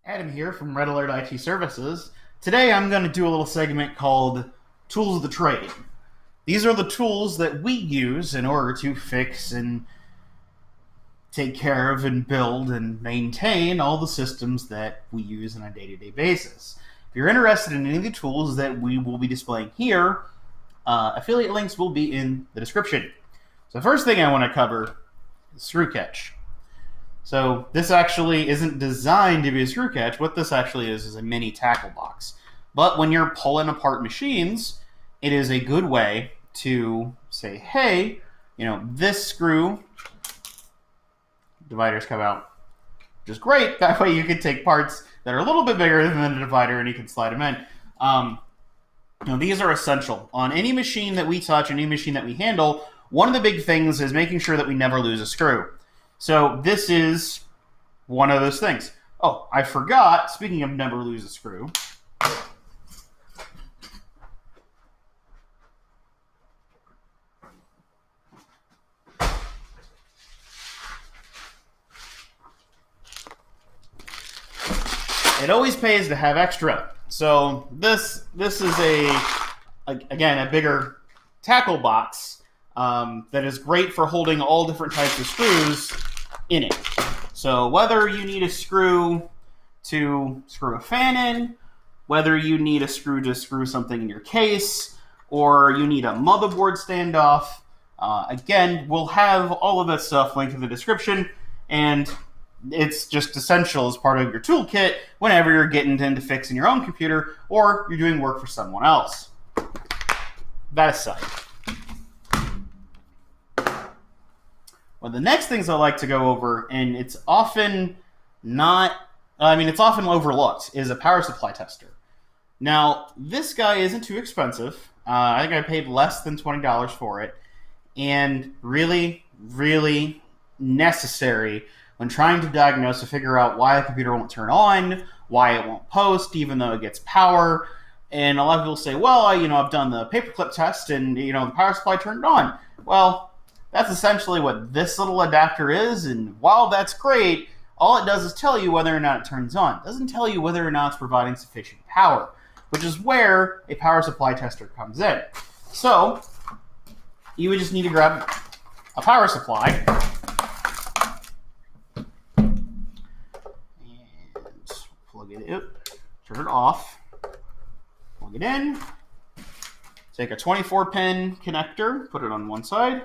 Adam here from Red Alert IT Services. Today I'm going to do a little segment called Tools of the Trade. These are the tools that we use in order to fix and take care of and build and maintain all the systems that we use on a day-to-day basis. If you're interested in any of the tools that we will be displaying here, affiliate links will be in the description. So the first thing I want to cover is Recatch. So this actually isn't designed to be a screw catch. What this actually is a mini tackle box. But when you're pulling apart machines, it is a good way to say, hey, this screw, dividers come out, which is great. That way you can take parts that are a little bit bigger than the divider and you can slide them in. These are essential. On any machine that we touch, any machine that we handle, one of the big things is making sure that we never lose a screw. So this is one of those things. Oh, I forgot, speaking of never lose a screw, it always pays to have extra. So this is again, a bigger tackle box that is great for holding all different types of screws in it. So whether you need a screw to screw a fan in, whether you need a screw to screw something in your case, or you need a motherboard standoff, again, we'll have all of that stuff linked in the description, and it's just essential as part of your toolkit whenever you're getting into fixing your own computer or you're doing work for someone else. That aside. Well, the next things I like to go over, and it's often overlooked, is a power supply tester. Now, this guy isn't too expensive. I think I paid less than $20 for it, and really, really necessary when trying to diagnose to figure out why a computer won't turn on, why it won't post, even though it gets power. And a lot of people say, well, I've done the paperclip test, and, the power supply turned on. Well, that's essentially what this little adapter is, and while that's great, all it does is tell you whether or not it turns on. It doesn't tell you whether or not it's providing sufficient power, which is where a power supply tester comes in. So, you would just need to grab a power supply, and plug it in, turn it off, plug it in, take a 24-pin connector, put it on one side,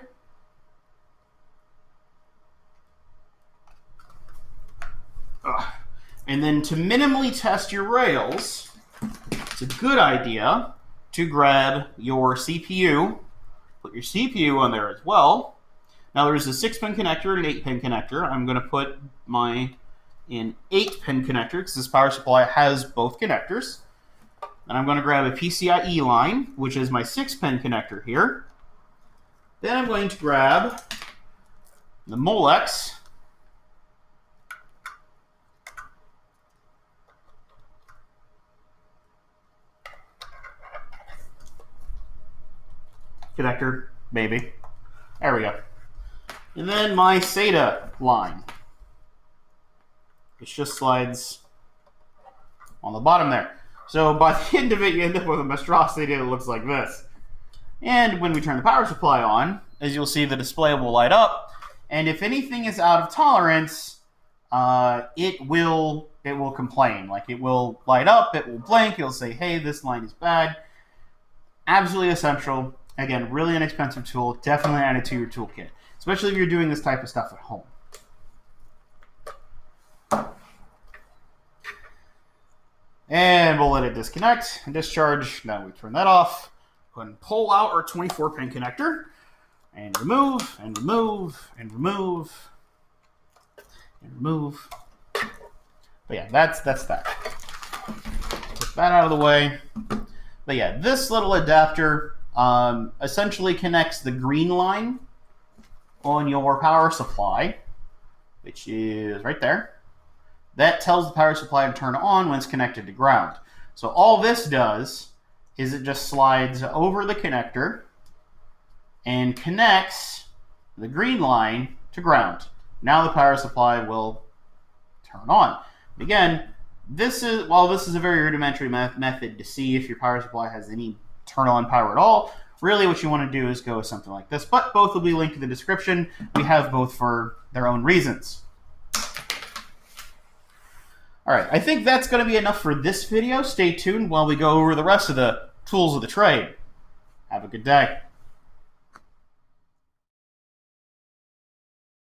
and then to minimally test your rails, it's a good idea to grab your CPU, put your CPU on there as well. Now there's a 6-pin connector and an 8-pin connector. I'm going to put mine in 8-pin connector because this power supply has both connectors. Then I'm going to grab a PCIe line, which is my 6-pin connector here. Then I'm going to grab the Molex connector, maybe. There we go. And then my SATA line, which just slides on the bottom there. So by the end of it, you end up with a monstrosity that looks like this. And when we turn the power supply on, as you'll see, the display will light up. And if anything is out of tolerance, it will complain. Like, it will light up, it will blink, it'll say, hey, this line is bad. Absolutely essential. Again, really inexpensive tool. Definitely add it to your toolkit, especially if you're doing this type of stuff at home. And we'll let it disconnect and discharge. Now we turn that off. Go ahead and pull out our 24-pin connector and remove, and remove, and remove, and remove. But yeah, that's that. Put that out of the way. But yeah, this little adapter essentially connects the green line on your power supply, which is right there. That tells the power supply to turn on when it's connected to ground. So all this does is it just slides over the connector and connects the green line to ground. Now the power supply will turn on. Again, While this is a very rudimentary method to see if your power supply has any turn-on power at all, really what you want to do is go with something like this. But both will be linked in the description. We have both for their own reasons. Alright, I think that's going to be enough for this video. Stay tuned while we go over the rest of the tools of the trade. Have a good day.